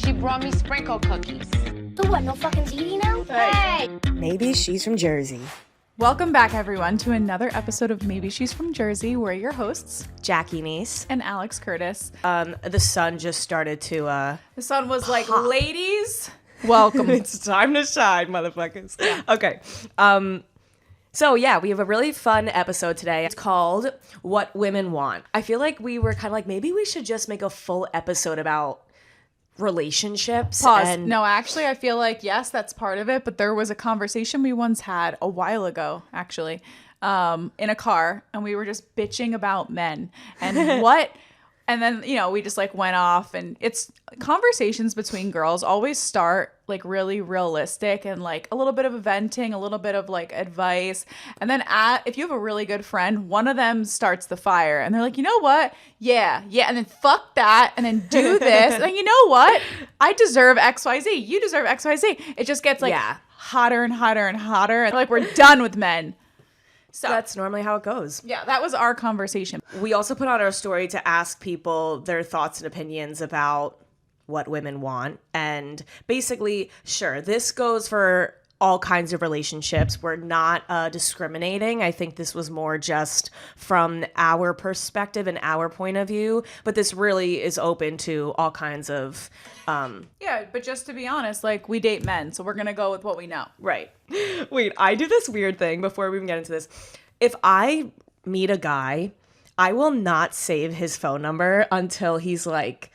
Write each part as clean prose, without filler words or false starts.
She brought me sprinkle cookies. So what, no fucking TV now? Hey! Maybe she's from Jersey. Welcome back, everyone, to another episode of Maybe She's from Jersey. We're your hosts, Jackie Niece. and Alex Curtis. The sun just started to, The sun was like, ladies, welcome. It's time to shine, motherfuckers. Yeah. Okay. So yeah, we have a really fun episode today. It's called What Women Want. I feel like we were kind of like, maybe we should just make a full episode about relationships. Pause. No, actually, I feel like, yes, that's part of it. But there was a conversation we once had a while ago, actually, in a car. And we were just bitching about men and what. And then, you know, we just like went off, and it's conversations between girls always start like really realistic and like a little bit of venting, a little bit of like advice. And then if you have a really good friend, one of them starts the fire and they're like, you know what? Yeah. And then fuck that. And then do this. And then you know what? I deserve XYZ. You deserve XYZ. It just gets like hotter and hotter and hotter. And like we're done with men. So that's normally how it goes. Yeah, that was our conversation. We also put out our story to ask people their thoughts and opinions about what women want. And basically, sure, this goes for all kinds of relationships. We're not discriminating. I think this was more just from our perspective and our point of view. But this really is open to all kinds of... Yeah, but just to be honest, like, we date men, so we're going to go with what we know. Right. Wait, I do this weird thing before we even get into this. If I meet a guy, I will not save his phone number until he's like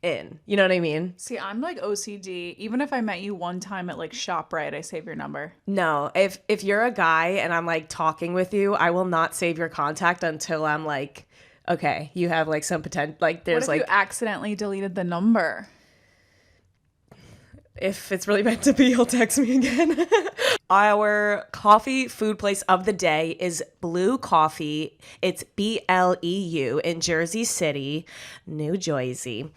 in. You know what I mean? See, I'm like OCD. Even if I met you one time at like ShopRite, I save your number. No, if you're a guy and I'm like talking with you, I will not save your contact until I'm like, okay, you have like some potential. Like there's what if like you accidentally deleted the number? If it's really meant to be, he'll text me again. Our coffee food place of the day is Blue Coffee. It's BLEU in Jersey City, New Jersey.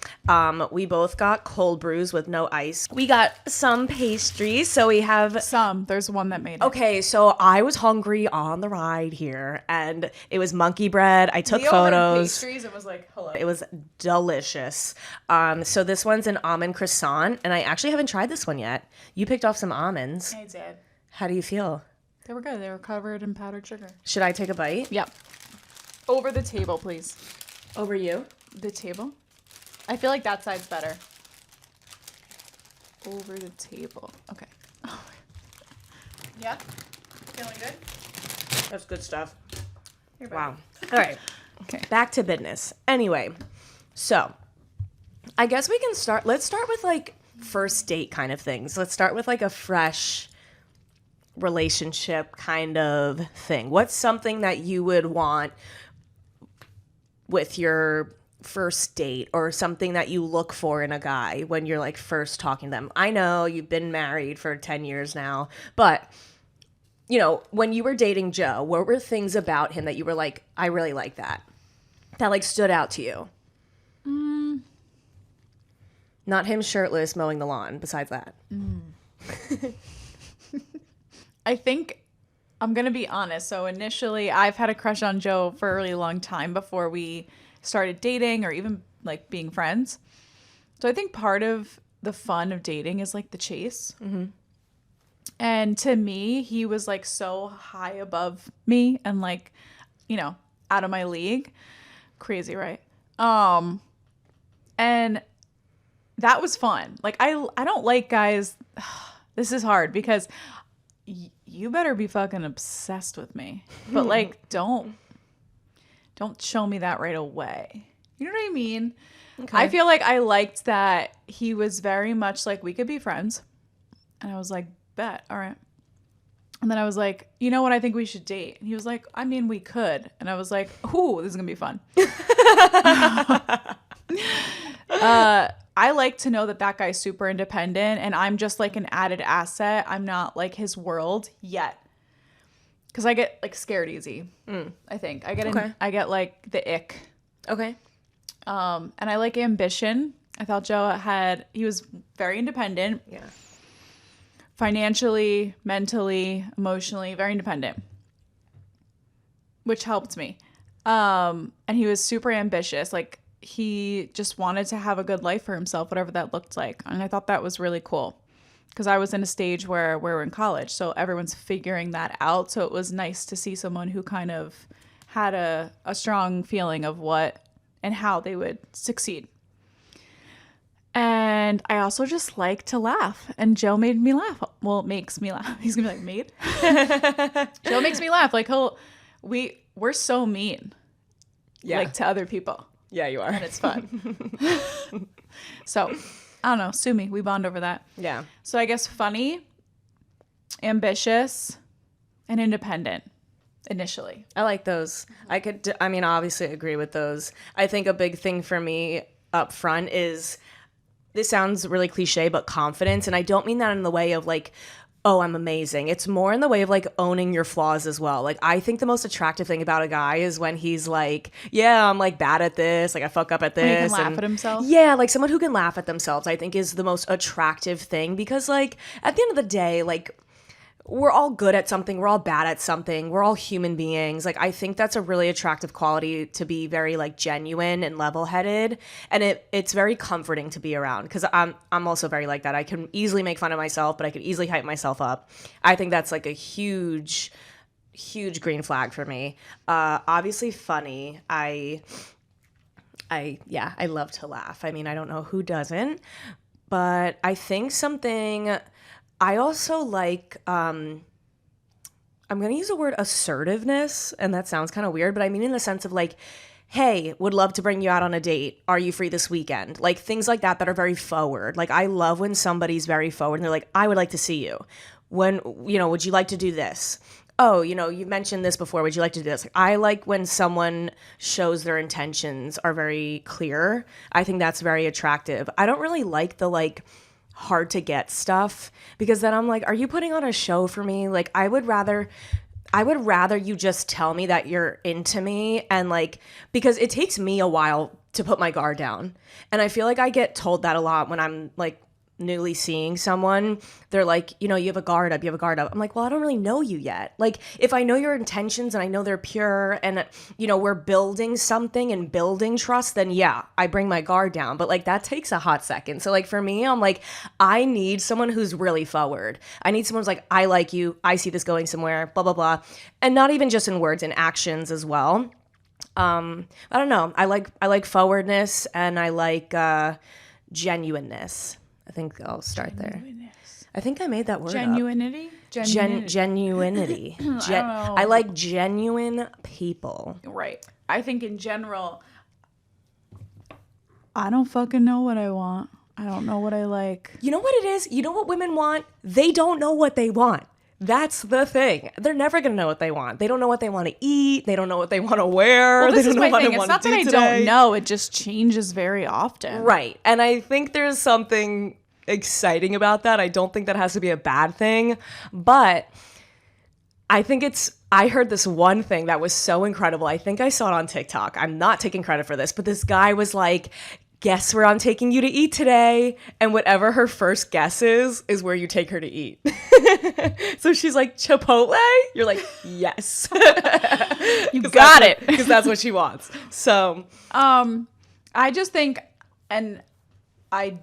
We both got cold brews with no ice. We got some pastries, so we have... There's one that made it. Okay, so I was hungry on the ride here, and it was monkey bread. I took Leo photos. Pastries, it was like, hello. It was delicious. So this one's an almond croissant, and I actually haven't tried this one yet. You picked off some almonds. I did. How do you feel? They were good. They were covered in powdered sugar. Should I take a bite? Yep. Over the table, please. Over you? The table? I feel like that side's better. Over the table. Okay. Yeah? Feeling good? That's good stuff. Wow. All right. Okay. Back to business. Anyway, so I guess we can start. Let's start with like first date kind of things. Let's start with like a fresh relationship kind of thing. What's something that you would want with your first date, or something that you look for in a guy when you're like first talking to them? I know you've been married for 10 years now, but you know, when you were dating Joe, what were things about him that you were like, I really like that like stood out to you? Not him shirtless mowing the lawn, besides that. I think I'm going to be honest. So initially, I've had a crush on Joe for a really long time before we started dating or even like being friends. So I think part of the fun of dating is like the chase. Mm-hmm. And to me, he was like so high above me and like, you know, out of my league. Crazy, right? And that was fun. Like I don't like guys. This is hard because you better be fucking obsessed with me. But like don't show me that right away. You know what I mean? Okay. I feel like I liked that he was very much like, we could be friends. And I was like, bet, all right. And then I was like, you know what, I think we should date. And he was like, I mean, we could. And I was like, ooh, this is gonna be fun. I like to know that guy's super independent and I'm just like an added asset. I'm not like his world yet. Because I get like scared easy. I think I get like the ick. Okay. And I like ambition. I thought he was very independent. Yeah. Financially, mentally, emotionally, very independent. Which helped me. And he was super ambitious. Like he just wanted to have a good life for himself, whatever that looked like. And I thought that was really cool because I was in a stage where we're in college, so everyone's figuring that out. So it was nice to see someone who kind of had a strong feeling of what and how they would succeed. And I also just like to laugh. And Joe made me laugh. Well, makes me laugh. He's going to be like, made? Joe makes me laugh. Like, we're so mean. Yeah. Like, to other people. Yeah, you are. And it's fun. So, I don't know. Sue me. We bond over that. Yeah. So, I guess funny, ambitious, and independent. Initially. I like those. I mean, obviously agree with those. I think a big thing for me up front is, this sounds really cliche, but confidence. And I don't mean that in the way of like, oh, I'm amazing. It's more in the way of like owning your flaws as well. Like, I think the most attractive thing about a guy is when he's like, yeah, I'm like bad at this. Like, I fuck up at this. When he can laugh at himself. Yeah, like someone who can laugh at themselves, I think is the most attractive thing, because like at the end of the day, like, we're all good at something. We're all bad at something. We're all human beings. Like, I think that's a really attractive quality, to be very like genuine and level-headed. And it's very comforting to be around, because I'm also very like that. I can easily make fun of myself, but I can easily hype myself up. I think that's like a huge green flag for me. Obviously funny. I love to laugh. I mean, I don't know who doesn't, but I think something I also like, I'm going to use the word assertiveness, and that sounds kind of weird, but I mean in the sense of like, hey, would love to bring you out on a date. Are you free this weekend? Like, things like that are very forward. Like, I love when somebody's very forward and they're like, I would like to see you. When, would you like to do this? Oh, you mentioned this before. Would you like to do this? I like when someone shows their intentions are very clear. I think that's very attractive. I don't really like the like hard to get stuff, because then I'm like, are you putting on a show for me? Like, I would rather you just tell me that you're into me, and like, because it takes me a while to put my guard down. And I feel like I get told that a lot when I'm like newly seeing someone. They're like, you have a guard up, I'm like, well, I don't really know you yet. Like, if I know your intentions and I know they're pure, and we're building something and building trust, then yeah, I bring my guard down. But like, that takes a hot second. So like, for me, I'm like, I need someone who's really forward. I need someone who's like, I like you, I see this going somewhere, blah blah blah. And not even just in words, in actions as well. I don't know, I like forwardness, and I like genuineness. I think I'll start there. I think I made that word Genuinity? up. Genuinity. I don't know. I like genuine people. Right. I think in general, I don't fucking know what I want. I don't know what I like. You know what it is? You know what women want? They don't know what they want. That's the thing. They're never going to know what they want. They don't know what they want to eat. They don't know what they want to wear. Well, this they is don't know my what thing. they It's want not to that do I today. don't know. It just changes very often. Right. And I think there's something exciting about that. I don't think that has to be a bad thing. But I think I heard this one thing that was so incredible. I think I saw it on TikTok. I'm not taking credit for this, but this guy was like, guess where I'm taking you to eat today? And whatever her first guess is where you take her to eat. So she's like, Chipotle? You're like, yes. You got it. Because that's what she wants. So I just think, and I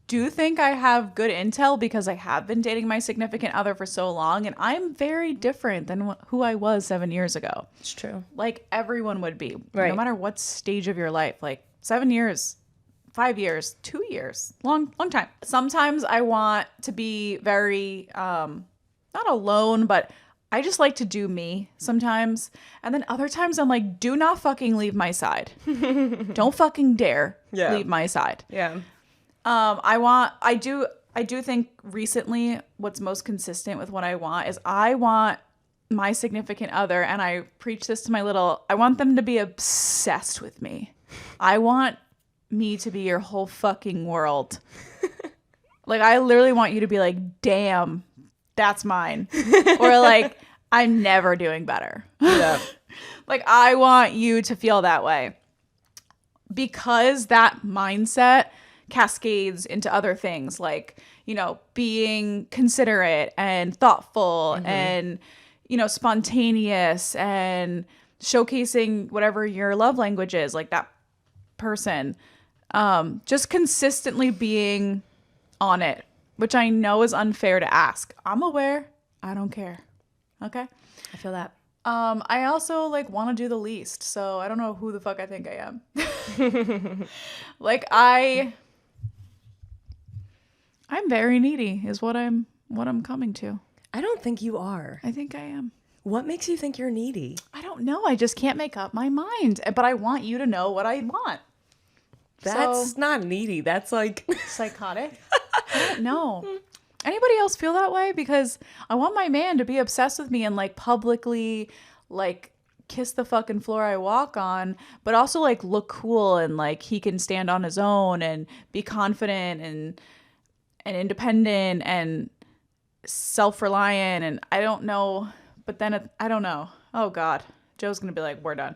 do think I have good intel because I have been dating my significant other for so long, and I'm very different than who I was 7 years ago. it's true. Like everyone would be, Right. no matter what stage of your life. Like 7 years, 5 years, 2 years, long time. Sometimes I want to be very, not alone, but I just like to do me sometimes. And then other times I'm like, do not fucking leave my side. Don't fucking dare leave my side. Yeah. I do think recently what's most consistent with what I want is I want my significant other, and I preach this to I want them to be obsessed with me. I want me to be your whole fucking world. Like, I literally want you to be like, damn, that's mine. Or like, I'm never doing better. Yeah. Like, I want you to feel that way. Because that mindset cascades into other things like, being considerate and thoughtful and, spontaneous and showcasing whatever your love language is. Like, that person. Just consistently being on it, which I know is unfair to ask. I'm aware. I don't care. Okay. I feel that. I also like want to do the least, so I don't know who the fuck I think I am. Like I'm very needy is what I'm coming to. I don't think you are. I think I am. What makes you think you're needy? I don't know. I just can't make up my mind. But I want you to know what I want. That's not needy. That's like Psychotic? I don't know. Anybody else feel that way? Because I want my man to be obsessed with me and like publicly like kiss the fucking floor I walk on, but also like look cool and like he can stand on his own and be confident and independent and self-reliant. And I don't know, but then I don't know. Oh God, Joe's gonna be like, we're done.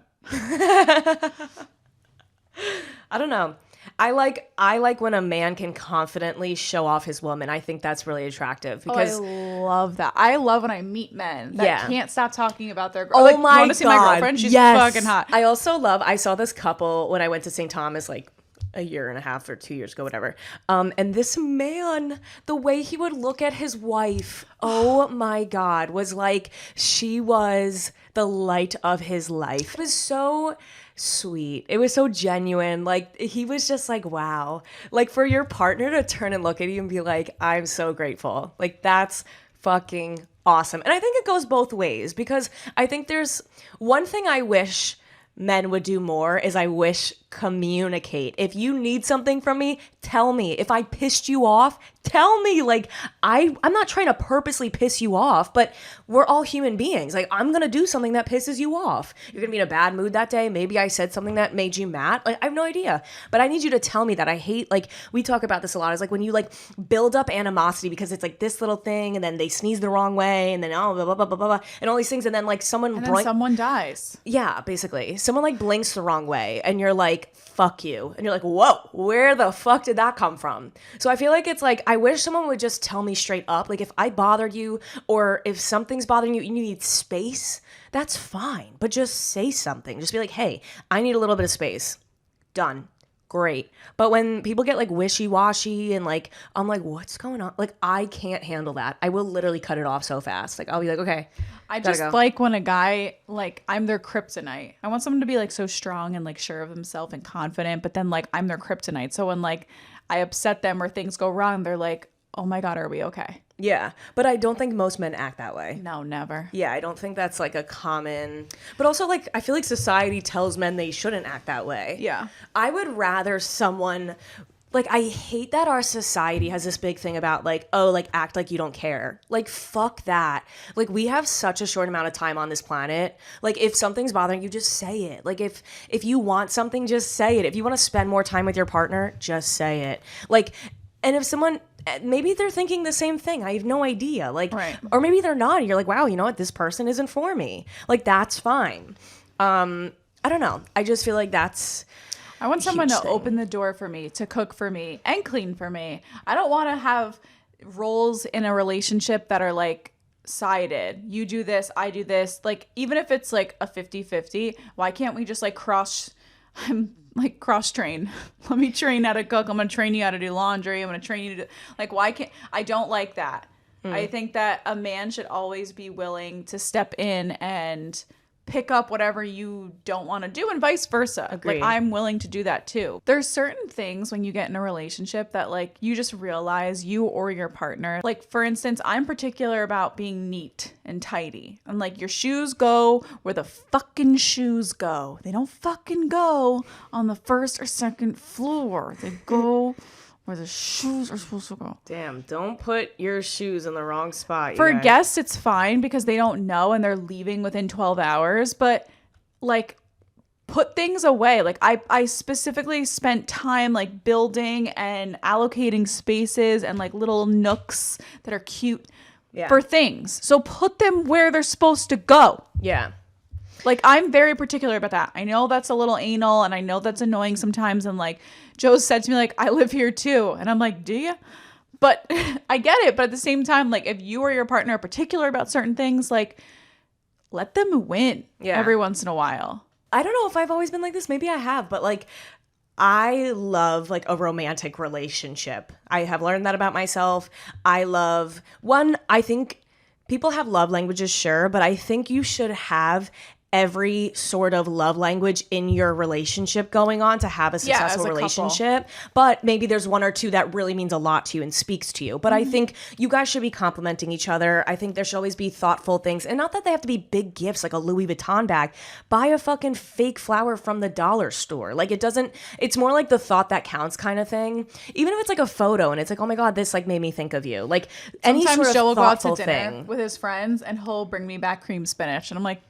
I don't know. I like when a man can confidently show off his woman. I think that's really attractive because I love that. I love when I meet men that can't stop talking about their girl. Oh like, my you want to see my God. girlfriend? She's Yes. fucking hot. I saw this couple when I went to St. Thomas like a year and a half or 2 years ago, whatever. And this man, the way he would look at his wife, oh my God, was like she was the light of his life. It was so sweet. It was so genuine. Like he was just like, wow. Like for your partner to turn and look at you and be like, I'm so grateful. Like that's fucking awesome. And I think it goes both ways because I think there's one thing I wish men would do more is I wish communicate. If you need something from me, tell me. If I pissed you off, tell me. Like I'm not trying to purposely piss you off, but we're all human beings. Like I'm going to do something that pisses you off. You're going to be in a bad mood that day. Maybe I said something that made you mad. Like I have no idea, but I need you to tell me that. I hate, like we talk about this a lot. Is like when you like build up animosity because it's like this little thing and then they sneeze the wrong way and then blah, blah, blah, blah, blah, and all these things. And then like someone dies. Yeah, basically. Someone like blinks the wrong way and you're like, fuck you. And you're like, whoa, where the fuck did that come from? So I feel like it's like, I wish someone would just tell me straight up. Like if I bothered you or if something's bothering you, you need space, that's fine. But just say something. Just be like, hey, I need a little bit of space. Done. Great. But when people get like wishy-washy and like, I'm like, what's going on? Like, I can't handle that. I will literally cut it off so fast. Like, I'll be like, okay. I just like when a guy, like, I'm their kryptonite. I want someone to be like so strong and like sure of himself and confident, but then like I'm their kryptonite. So when like I upset them or things go wrong, they're like, oh my God, are we okay? Yeah. But I don't think most men act that way. No, never. Yeah, I don't think that's like a common, but also like I feel like society tells men they shouldn't act that way. Yeah. I would rather someone, like I hate that our society has this big thing about like, oh, like act like you don't care. Like fuck that. Like we have such a short amount of time on this planet. Like if something's bothering you, just say it. Like if you want something, just say it. If you want to spend more time with your partner, just say it. Like, and if someone, maybe they're thinking the same thing. I have no idea. Like, right. Or maybe they're not. You're like, wow, you know what? This person isn't for me. Like, that's fine. I don't know. I just feel like that's I want someone to thing. open the door for me, to cook for me and clean for me. I don't want to have roles in a relationship that are like sided. You do this, I do this. Like, even if it's like a 50-50, why can't we just like cross train? Let me train how to cook. I'm going to train you how to do laundry. I'm going to train you to like, why can't I don't like that. I think that a man should always be willing to step in and pick up whatever you don't want to do and vice versa. Agreed. Like I'm willing to do that too. There's certain things when you get in a relationship that like you just realize you or your partner, like for instance, I'm particular about being neat and tidy. And like your shoes go where the fucking shoes go. They don't fucking go on the first or second floor. They go where the shoes are supposed to go. Damn, don't put your shoes in the wrong spot. For guests, it's fine because they don't know and they're leaving within 12 hours. But like, put things away. Like I specifically spent time like building and allocating spaces and like little nooks that are cute for things. So put them where they're supposed to go. Yeah. Like, I'm very particular about that. I know that's a little anal and I know that's annoying sometimes. And like Joe said to me, like, I live here too. And I'm like, do you? But I get it. But at the same time, like if you or your partner are particular about certain things, like let them win every once in a while. I don't know if I've always been like this. Maybe I have, but like I love like a romantic relationship. I have learned that about myself. I think people have love languages, sure, but I think you should have every sort of love language in your relationship going on to have a successful relationship. But maybe there's one or two that really means a lot to you and speaks to you. But I think you guys should be complimenting each other. I think there should always be thoughtful things. And not that they have to be big gifts like a Louis Vuitton bag. Buy a fucking fake flower from the dollar store. Like it's more like the thought that counts kind of thing. Even if it's like a photo and it's like, oh my God, this like made me think of you. Like any Sometimes sort of Joe will go out to thoughtful dinner thing. with his friends and he'll bring me back cream spinach. And I'm like,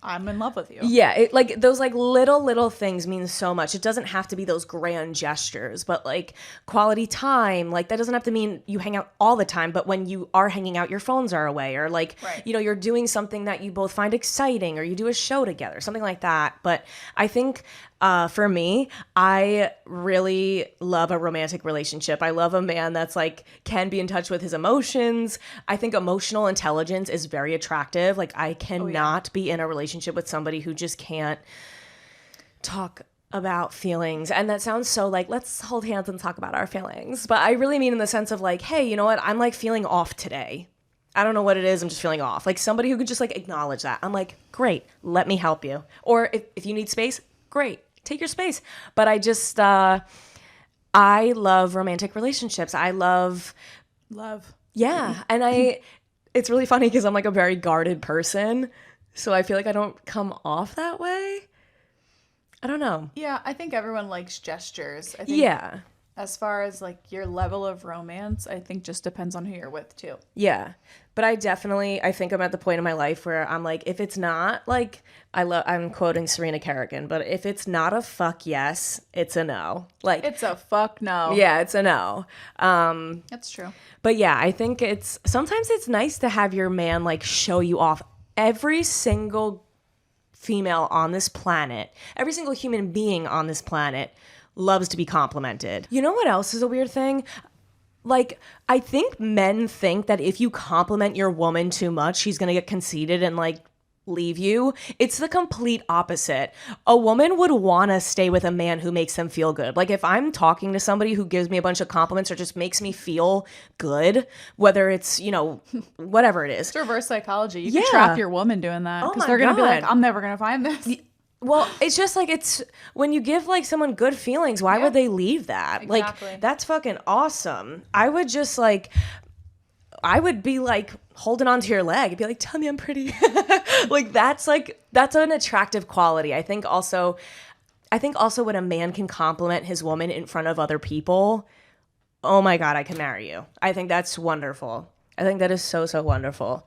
I'm in love with you. Yeah, like those like little things mean so much. It doesn't have to be those grand gestures, but like quality time, like that doesn't have to mean you hang out all the time, but when you are hanging out, your phones are away, or like, you're doing something that you both find exciting, or you do a show together, something like that. But I think for me, I really love a romantic relationship. I love a man that's like can be in touch with his emotions. I think emotional intelligence is very attractive. Like I cannot be in a relationship with somebody who just can't talk about feelings. And that sounds so like, let's hold hands and talk about our feelings. But I really mean in the sense of like, hey, you know what? I'm like feeling off today. I don't know what it is. I'm just feeling off. Like somebody who could just like acknowledge that. I'm like, great, let me help you. Or if you need space, great. Take your space. But I love romantic relationships. I love. Yeah. And it's really funny because I'm like a very guarded person. So I feel like I don't come off that way. I don't know. Yeah, I think everyone likes gestures. I think as far as like your level of romance, I think just depends on who you're with too. Yeah. But I think I'm at the point in my life where I'm like, if it's not like, I'm quoting Serena Kerrigan, but if it's not a fuck yes, it's a no. Like it's a fuck no. Yeah, it's a no. That's true. But yeah, I think sometimes it's nice to have your man like show you off. Every single female on this planet, every single human being on this planet loves to be complimented. You know what else is a weird thing? Like, I think men think that if you compliment your woman too much, she's going to get conceited and like leave you. It's the complete opposite. A woman would want to stay with a man who makes them feel good. Like if I'm talking to somebody who gives me a bunch of compliments or just makes me feel good, whether it's, whatever it is. It's reverse psychology. You can trap your woman doing that because they're going to be like, I'm never going to find this. Well, it's just like when you give like someone good feelings, why would they leave that? Exactly. Like that's fucking awesome. I would just like, I would be like holding onto your leg and be like, tell me I'm pretty. Like that's an attractive quality. I think also when a man can compliment his woman in front of other people, oh my God, I can marry you. I think that's wonderful. I think that is so, so wonderful.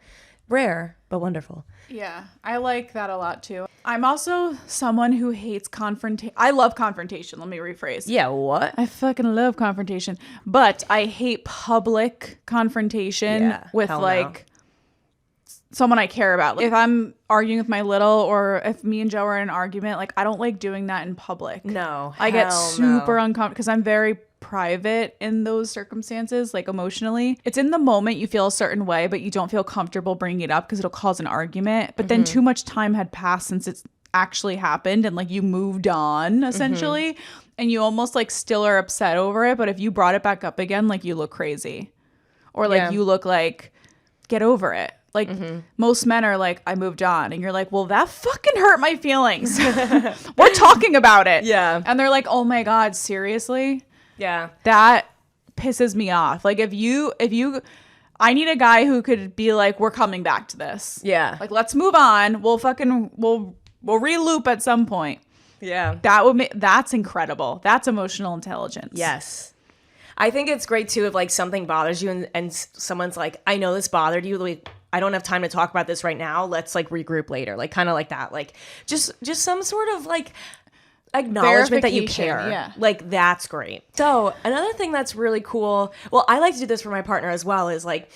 Rare, but wonderful. Yeah, I like that a lot too. I'm also someone who hates confrontation. I love confrontation. Let me rephrase. Yeah, what? I fucking love confrontation. But I hate public confrontation with like someone I care about. Like, if I'm arguing with my little or if me and Joe are in an argument, like I don't like doing that in public. No. I get super uncomfortable because I'm very private in those circumstances, like emotionally. It's in the moment you feel a certain way, but you don't feel comfortable bringing it up because it'll cause an argument. But then too much time had passed since it's actually happened and like you moved on essentially and you almost like still are upset over it. But if you brought it back up again, like you look crazy or like you look like get over it. Like most men are like, I moved on. And you're like, well, that fucking hurt my feelings. We're talking about it. Yeah. And they're like, oh my God, seriously? Yeah. That pisses me off. Like if you I need a guy who could be like, we're coming back to this. Yeah. Like, let's move on. We'll re-loop at some point. Yeah. That's incredible. That's emotional intelligence. Yes. I think it's great too if like something bothers you and someone's like, I know this bothered you. Like, I don't have time to talk about this right now. Let's like regroup later. Like kind of like that. Like just some sort of like acknowledgement that you care. Yeah. Like that's great. So another thing that's really cool. Well, I like to do this for my partner as well is like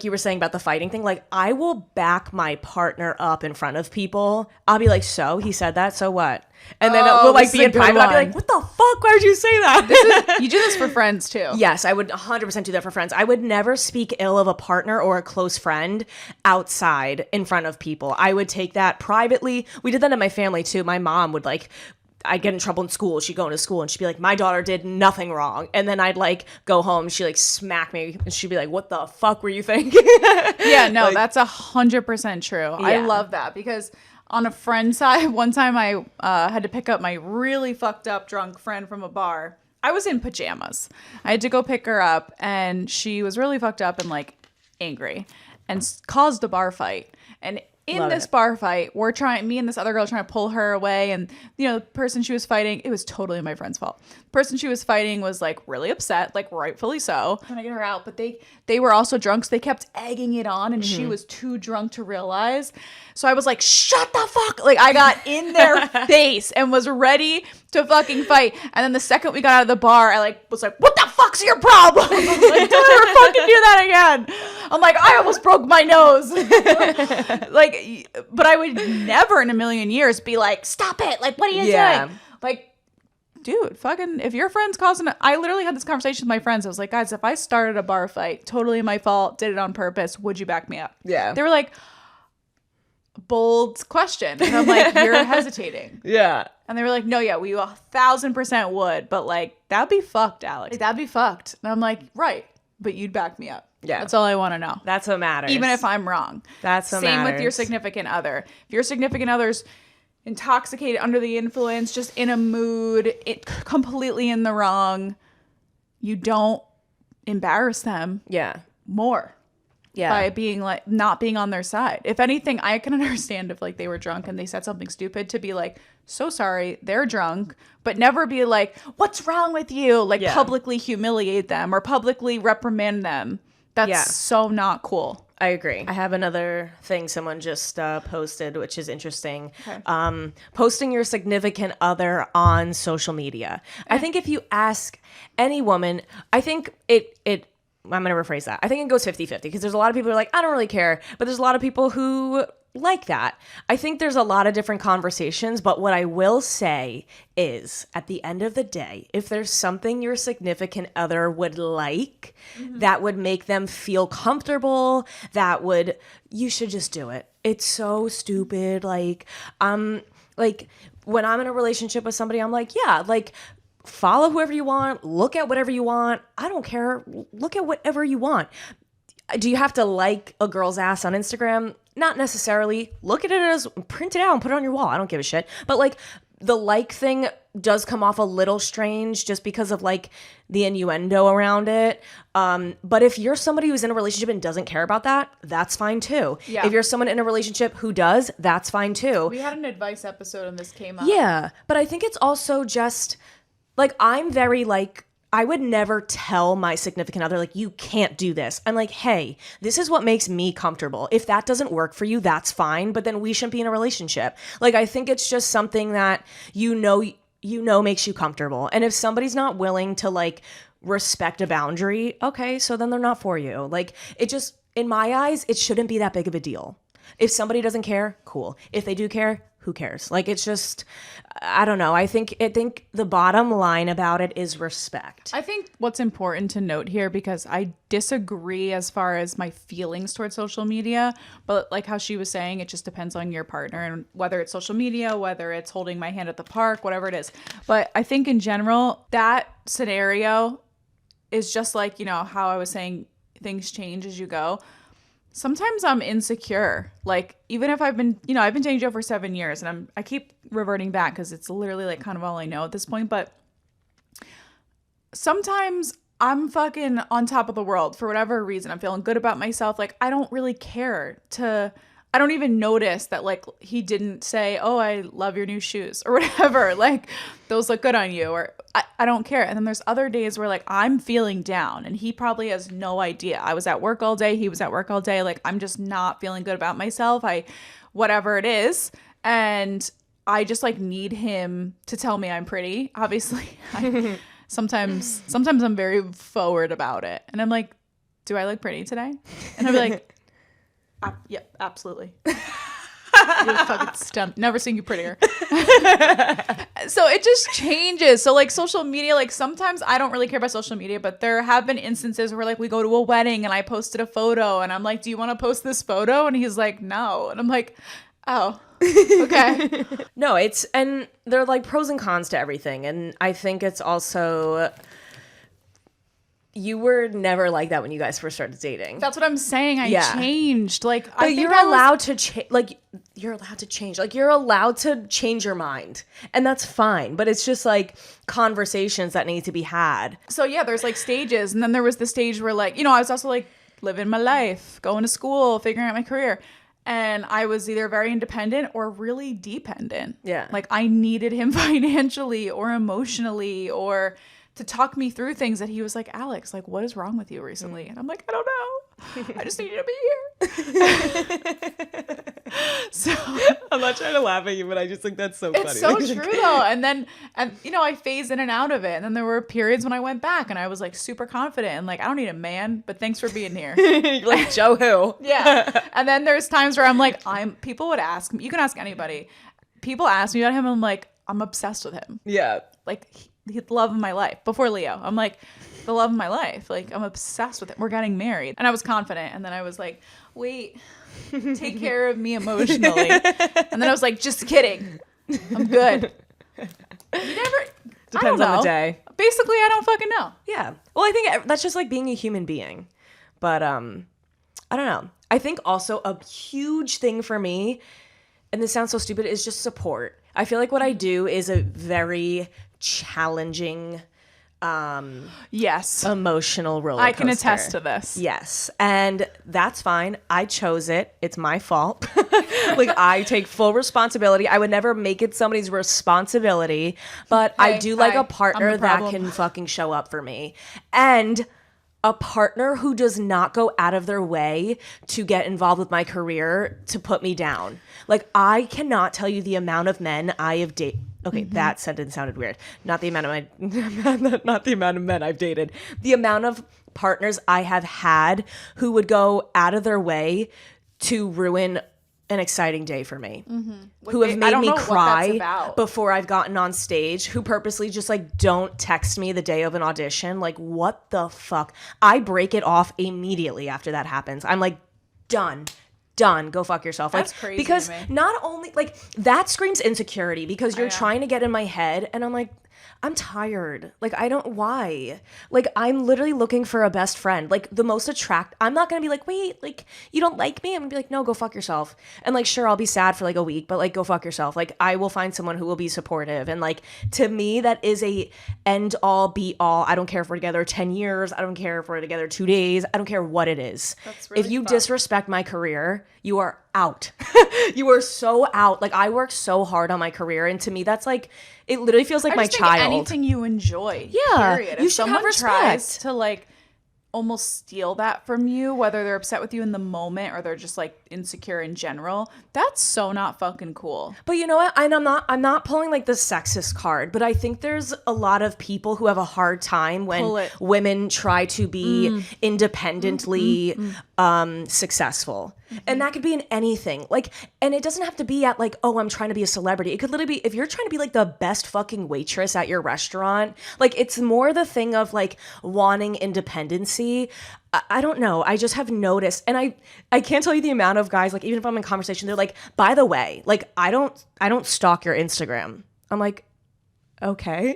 you were saying about the fighting thing, like I will back my partner up in front of people. I'll be like, so he said that, so what? And then we'll like be in private. I'll be like, what the fuck? Why would you say that? You do this for friends too. Yes, I would 100% do that for friends. I would never speak ill of a partner or a close friend outside in front of people. I would take that privately. We did that in my family too. My mom would like, I'd get in trouble in school. She'd go into school and she'd be like, my daughter did nothing wrong. And then I'd like go home. She'd like smack me and she'd be like, what the fuck were you thinking? Yeah, no, that's 100% true. Yeah. I love that because on a friend side, one time I had to pick up my really fucked up drunk friend from a bar. I was in pajamas. I had to go pick her up and she was really fucked up and like angry and caused a bar fight. And in this bar fight, me and this other girl trying to pull her away. And, you know, the person she was fighting, it was totally my friend's fault. The person she was fighting was like really upset, like rightfully so. Trying to get her out. But they were also drunk. So they kept egging it on and she was too drunk to realize. So I was like, shut the fuck. Like I got in their face and was ready to fucking fight. And then the second we got out of the bar, I like was like, what the fuck's your problem? Like, don't ever fucking do that again. I'm like, I almost broke my nose. Like, but I would never in a million years be like, stop it. Like, what are you doing? Like, dude, fucking, if your friend's causing it, I literally had this conversation with my friends. I was like, guys, if I started a bar fight, totally my fault, did it on purpose, would you back me up? Yeah. They were like, bold question. And I'm like, you're hesitating. Yeah. And they were like, no, yeah, we 1,000% would. But like, that'd be fucked, Alex. Like, that'd be fucked. And I'm like, right. But you'd back me up. Yeah. That's all I want to know. That's what matters. Even if I'm wrong. That's what matters. Same with your significant other. If your significant other's intoxicated, under the influence, just in a mood, completely in the wrong, you don't embarrass them. Yeah. More. Yeah. By being like, not being on their side. If anything, I can understand if like they were drunk and they said something stupid to be like, so sorry, they're drunk, but never be like, what's wrong with you? Like publicly humiliate them or publicly reprimand them. That's so not cool. I agree. I have another thing someone just posted, which is interesting. Okay. Posting your significant other on social media. I think if you ask any woman, I think I'm going to rephrase that. I think it goes 50-50 because there's a lot of people who are like, I don't really care. But there's a lot of people who like that. I think there's a lot of different conversations. But what I will say is at the end of the day, if there's something your significant other would like that would make them feel comfortable, you should just do it. It's so stupid. Like when I'm in a relationship with somebody, I'm like, yeah, like, follow whoever you want, look at whatever you want. I don't care. Look at whatever you want. Do you have to like a girl's ass on Instagram? Not necessarily. Look at it as, print it out and put it on your wall. I don't give a shit. But like the like thing does come off a little strange just because of like the innuendo around it. But if you're somebody who's in a relationship and doesn't care about that, that's fine too. Yeah. If you're someone in a relationship who does, that's fine too. We had an advice episode and this came up. Yeah. But I think it's also just, like, I'm very, like, I would never tell my significant other, like, you can't do this. I'm like, hey, this is what makes me comfortable. If that doesn't work for you, that's fine. But then we shouldn't be in a relationship. Like, I think it's just something that you know makes you comfortable. And if somebody's not willing to, like, respect a boundary, okay, so then they're not for you. Like, it just, in my eyes, it shouldn't be that big of a deal. If somebody doesn't care, cool. If they do care, who cares? Like, it's just, I don't know. I think the bottom line about it is respect. I think what's important to note here, because I disagree as far as my feelings towards social media, but like how she was saying, it just depends on your partner and whether it's social media, whether it's holding my hand at the park, whatever it is. But I think in general, that scenario is just like, you know, how I was saying things change as you go. Sometimes I'm insecure. Like, even if I've been dating Joe for 7 years and I keep reverting back because it's literally like kind of all I know at this point. But sometimes I'm fucking on top of the world for whatever reason. I'm feeling good about myself. Like, I don't really care I don't even notice that, like, he didn't say, oh, I love your new shoes or whatever. Like, those look good on you, or I don't care. And then there's other days where, like, I'm feeling down and he probably has no idea. I was at work all day. He was at work all day. Like, I'm just not feeling good about myself. Whatever it is. And I just, like, need him to tell me I'm pretty. Obviously, sometimes I'm very forward about it. And I'm like, do I look pretty today? And I'll be like, yeah, absolutely. You're fucking stunned. Never seen you prettier. So it just changes. So like social media, like sometimes I don't really care about social media, but there have been instances where like we go to a wedding and I posted a photo and I'm like, do you want to post this photo? And he's like, no. And I'm like, oh, Okay. No, and there are like pros and cons to everything. And I think it's also, you were never like that when you guys first started dating. That's what I'm saying. I Yeah. changed. Like, But you're allowed to change. Like, you're allowed to change. Like, you're allowed to change your mind. And that's fine. But it's just like conversations that need to be had. So yeah, there's like stages. And then there was the stage where like, I was also like living my life, going to school, figuring out my career. And I was either very independent or really dependent. Yeah. Like I needed him financially or emotionally or to talk me through things that he was like, Alex, like, what is wrong with you recently? And I'm like, I don't know. I just need you to be here. So I'm not trying to laugh at you, but I just think that's so funny. it's so true though. And I phased in and out of it. And then there were periods when I went back and I was like super confident and like, I don't need a man, but thanks for being here. Like, Joe who? Yeah. And then there's times where I'm like, people would ask me, you can ask anybody. People ask me about him. I'm like, I'm obsessed with him. Yeah. Like he's the love of my life. Before Leo, I'm like, the love of my life. Like I'm obsessed with him. We're getting married. And I was confident. And then I was like, wait, take care of me emotionally. And then I was like, just kidding. I'm good. You never, Depends on the day. Basically, I don't fucking know. Yeah. Well, I think that's just like being a human being. But I don't know. I think also a huge thing for me, and this sounds so stupid, is just support. I feel like what I do is a very challenging Yes. emotional roller I coaster. can attest to this. Yes. And that's fine. I chose it. It's my fault. Like, I take full responsibility. I would never make it somebody's responsibility, but I Hey, do like hi, a partner I'm the that problem. can fucking show up for me. And a partner who does not go out of their way to get involved with my career to put me down. Like, I cannot tell you the amount of men I have dated. Okay, that sentence sounded weird. Not the amount of not the amount of men I've dated. The amount of partners I have had who would go out of their way to ruin an exciting day for me. Who have I made don't me know what that's cry about. before I've gotten on stage, who purposely just like don't text me the day of an audition. Like, what the fuck? I break it off immediately after that happens. I'm like, done. Go fuck yourself. That's like, crazy because to me. not only like that screams insecurity because you're trying to get in my head and I'm like, I'm tired. Like, I don't, why? Like, I'm literally looking for a best friend. Like, the most I'm not going to be like, wait, like, you don't like me? I'm going to be like, no, go fuck yourself. And like, sure, I'll be sad for like a week, but like, go fuck yourself. Like, I will find someone who will be supportive. And like, to me, that is a end all be all. I don't care if we're together 10 years. I don't care if we're together 2 days. I don't care what it is. That's really if you fucked. disrespect my career, you are out. You are so out. Like, I worked so hard on my career. And to me, that's like, it literally feels like I my just think child. anything you enjoy. Yeah, Period. you If should have someone tries respect. to like almost steal that from you, whether they're upset with you in the moment or they're just like insecure in general, that's so not fucking cool. But you know what? And I'm not pulling like the sexist card, but I think there's a lot of people who have a hard time Pull when it. women try to be independently successful. And that could be in anything. Like, and it doesn't have to be at like, oh, I'm trying to be a celebrity. It could literally be if you're trying to be like the best fucking waitress at your restaurant. Like, it's more the thing of like wanting independency. I don't know. I just have noticed, and I can't tell you the amount of guys, like, even if I'm in conversation, they're like, by the way, like, I don't stalk your Instagram. I'm like, okay.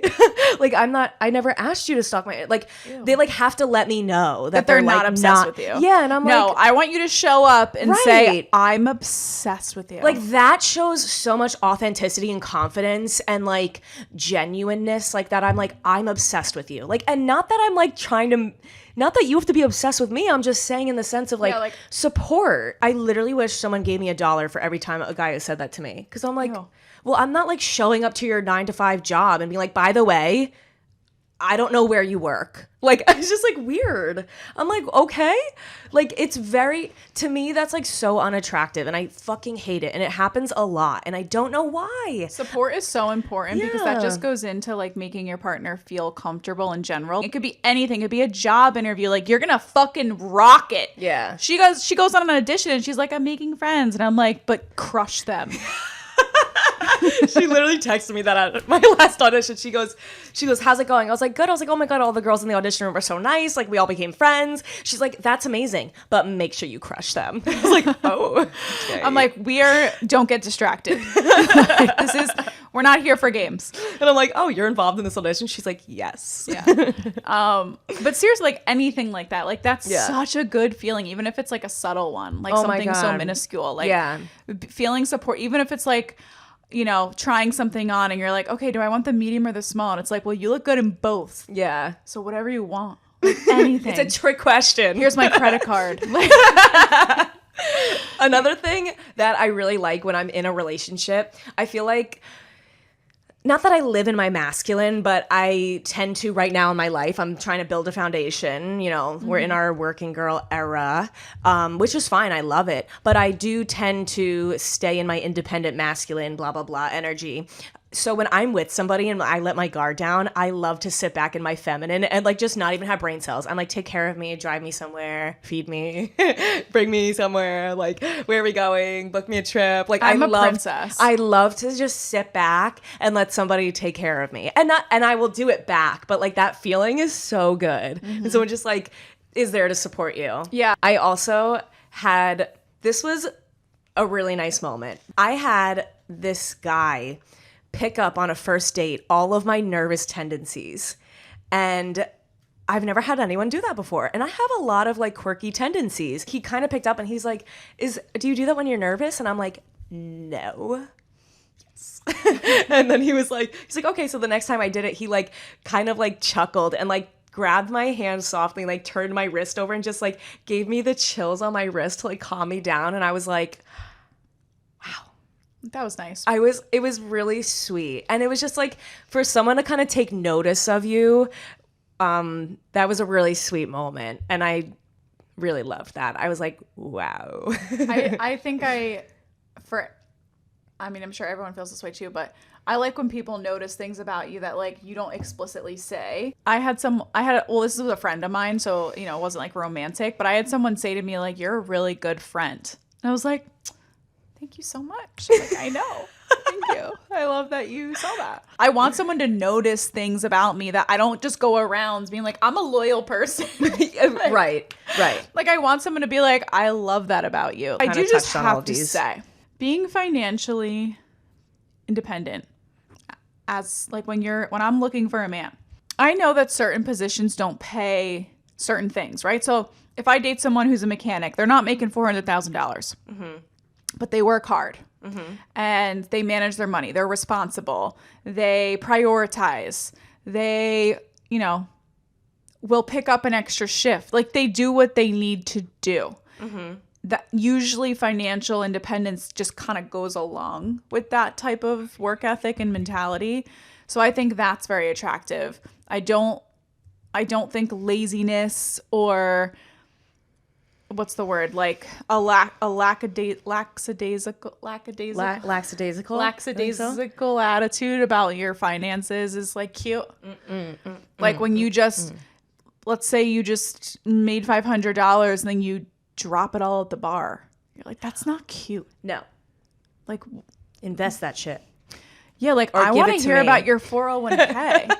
Like, I never asked you to stalk my, like, they like have to let me know that They're like, not obsessed with you. Yeah. And I'm no, like, I want you to show up and say, Right. I'm obsessed with you. like, that shows so much authenticity and confidence and like genuineness, like that. I'm like, I'm obsessed with you. Like, and not that I'm like trying to, not that you have to be obsessed with me. I'm just saying in the sense of like, Yeah, like- support. I literally wish someone gave me $1 for every time a guy has said that to me. Cause I'm like, Ew. well, I'm not like showing up to your 9-to-5 job and being like, by the way, I don't know where you work. Like, it's just like weird. I'm like, okay. Like, it's very, to me, that's like so unattractive and I fucking hate it. And it happens a lot. And I don't know why. Support is so important because that Yeah. just goes into like making your partner feel comfortable in general. It could be anything. It could be a job interview. Like, you're gonna fucking rock it. Yeah. She goes on an audition and she's like, I'm making friends. And I'm like, but crush them. She literally texted me that at my last audition. She goes, how's it going? I was like, good. I was like, oh my God, all the girls in the audition room are so nice. Like, we all became friends. She's like, that's amazing, but make sure you crush them. I was like, oh, okay. I'm like, don't get distracted. We're not here for games. And I'm like, oh, you're involved in this audition? She's like, yes. Yeah. But seriously, like anything like that, like that's such a good feeling, even if it's like a subtle one, like something so minuscule, like feeling support, even if it's like, you know, trying something on and you're like, okay, do I want the medium or the small? And it's like, well, you look good in both. Yeah. So whatever you want, like anything. It's a trick question. Here's my credit card. Another thing that I really like when I'm in a relationship, I feel like, not that I live in my masculine, but I tend to right now in my life, I'm trying to build a foundation. You know, we're in our working girl era, which is fine. I love it. But I do tend to stay in my independent masculine, blah, blah, blah energy. So when I'm with somebody and I let my guard down, I love to sit back in my feminine and like just not even have brain cells. I'm like, take care of me, drive me somewhere, feed me, bring me somewhere. Like, where are we going? Book me a trip. Like, I'm a princess. I love to just sit back and let somebody take care of me, and I will do it back. But like that feeling is so good, and someone just like is there to support you. Yeah. I also had, this was a really nice moment. I had this guy pick up on a first date all of my nervous tendencies. And I've never had anyone do that before. And I have a lot of like quirky tendencies. He kind of picked up and he's like, do you do that when you're nervous? And I'm like, no. Yes. And then he's like, okay, so the next time I did it, he like kind of like chuckled and like grabbed my hand softly, like turned my wrist over and just like gave me the chills on my wrist to like calm me down. And I was like, wow. That was nice. It was really sweet. And it was just like for someone to kind of take notice of you, that was a really sweet moment. And I really loved that. I was like, wow. I think I'm sure everyone feels this way too, but I like when people notice things about you that like you don't explicitly say. This was a friend of mine, so you know, it wasn't like romantic, but I had someone say to me like, you're a really good friend. And I was like, thank you so much. Like, I know. Thank you. I love that you saw that. I want someone to notice things about me that I don't just go around being like, I'm a loyal person. Right. Like, I want someone to be like, I love that about you. I do just have to say, being financially independent, as like when I'm looking for a man, I know that certain positions don't pay certain things, right? So if I date someone who's a mechanic, they're not making $400,000. But they work hard and they manage their money. They're responsible. They prioritize. They, you know, will pick up an extra shift. Like they do what they need to do. That usually financial independence just kind of goes along with that type of work ethic and mentality. So I think that's very attractive. I don't think laziness or what's the word? Like a lackadaisical attitude about your finances is like cute. Like when you just, let's say you just made $500 and then you drop it all at the bar. You're like, that's not cute. No. Like invest that shit. Yeah, like I want to hear about your 401k.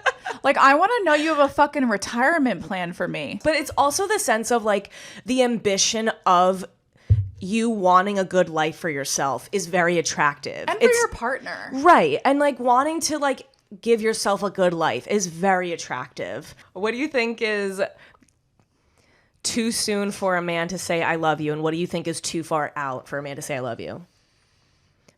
Like, I want to know you have a fucking retirement plan for me. But it's also the sense of like the ambition of you wanting a good life for yourself is very attractive. And for your partner. Right. And like wanting to like give yourself a good life is very attractive. What do you think is too soon for a man to say I love you? And what do you think is too far out for a man to say I love you?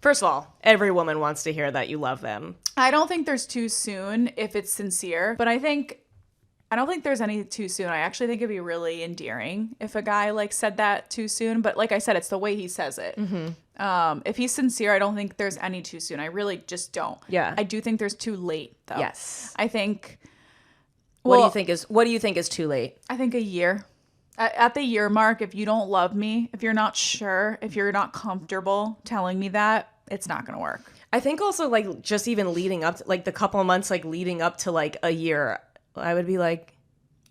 First of all, every woman wants to hear that you love them. I don't think there's too soon if it's sincere, but I don't think there's any too soon. I actually think it'd be really endearing if a guy like said that too soon. But like I said, it's the way he says it. If he's sincere, I don't think there's any too soon. I really just don't. Yeah. I do think there's too late though. Yes. I think. What do you think is too late? I think a year. At the year mark, if you don't love me, if you're not sure, if you're not comfortable telling me that, it's not going to work. I think also like just even leading up to like the couple of months like leading up to like a year, I would be like,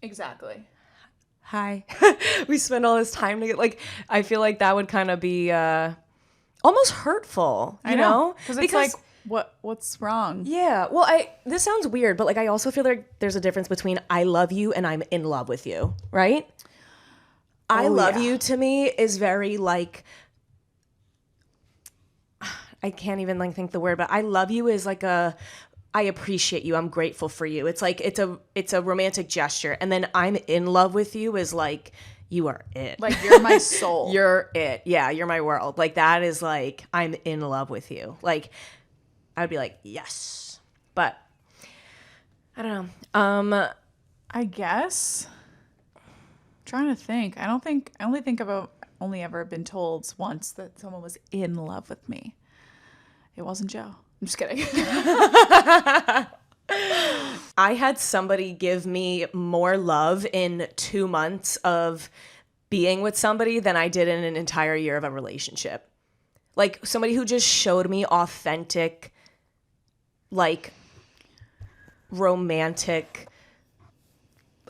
exactly. Hi. We spend all this time together. Like I feel like that would kind of be almost hurtful, you know? Because it's like What's wrong? Yeah. Well, this sounds weird, but like I also feel like there's a difference between I love you and I'm in love with you, right? I love you to me is very like I can't even like think the word, but I love you is like I appreciate you. I'm grateful for you. It's like it's a romantic gesture. And then I'm in love with you is like you are it. Like you're my soul. You're it. Yeah, you're my world. Like that is like I'm in love with you. Like I would be like, yes. But I don't know. I guess. I'm trying to think. I only think I've only ever been told once that someone was in love with me. It wasn't Joe. I'm just kidding. I had somebody give me more love in 2 months of being with somebody than I did in an entire year of a relationship. Like somebody who just showed me authentic, like romantic,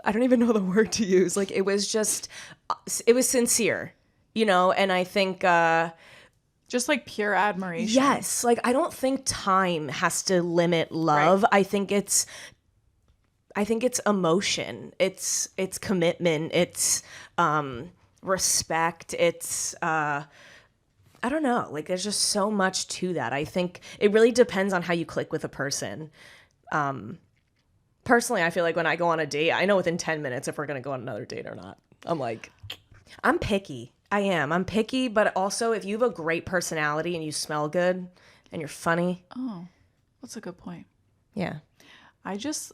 I don't even know the word to use. Like it was sincere, you know? And I think, just like pure admiration. yes, like I don't think time has to limit love. Right. I think it's emotion. It's commitment. It's respect. It's I don't know. Like there's just so much to that. I think it really depends on how you click with a person. Personally, I feel like when I go on a date, I know within 10 minutes if we're going to go on another date or not. I'm picky. I am. I'm picky, but also if you have a great personality and you smell good and you're funny. Oh, that's a good point. Yeah. If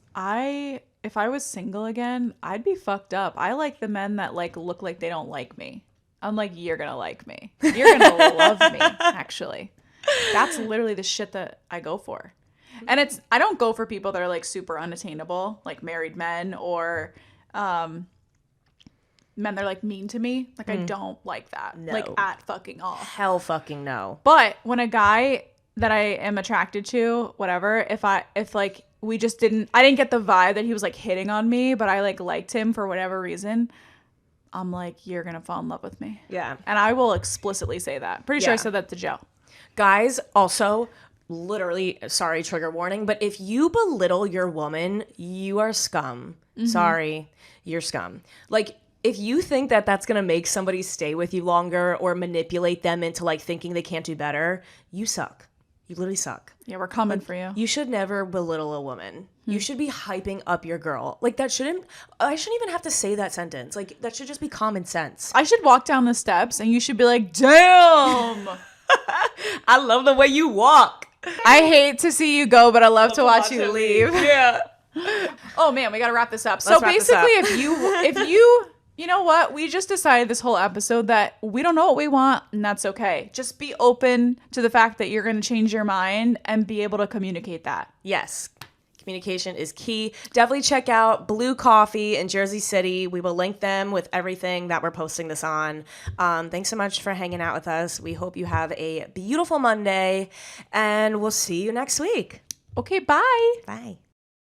I was single again, I'd be fucked up. I like the men that like look like they don't like me. I'm like, you're going to like me. You're going to love me, actually. That's literally the shit that I go for. And I don't go for people that are like super unattainable, like married men or men that are like mean to me. Like I don't like that. No. Like at fucking all. Hell fucking no. But when a guy that I am attracted to, whatever, if like I didn't get the vibe that he was like hitting on me, but I like liked him for whatever reason, I'm like, you're gonna fall in love with me. Yeah. And I will explicitly say that. Pretty sure I said that to Joe. Guys, also, literally, sorry, trigger warning, but if you belittle your woman, you are scum. Mm-hmm. Sorry, you're scum. Like, if you think that that's going to make somebody stay with you longer or manipulate them into, like, thinking they can't do better, you suck. You literally suck. Yeah, we're coming for you. You should never belittle a woman. You should be hyping up your girl. Like, I shouldn't even have to say that sentence. Like, that should just be common sense. I should walk down the steps and you should be like, damn. I love the way you walk. I hate to see you go, but I love to watch you leave. Yeah. Oh man, we got to wrap this up. Let's so basically, if you know what, we just decided this whole episode that we don't know what we want, and that's okay. Just be open to the fact that you're going to change your mind and be able to communicate that. Yes. Communication is key. Definitely check out Blue Coffee in Jersey City. We will link them with everything that we're posting this on. Thanks so much for hanging out with us. We hope you have a beautiful Monday, and we'll see you next week. Okay, bye. Bye.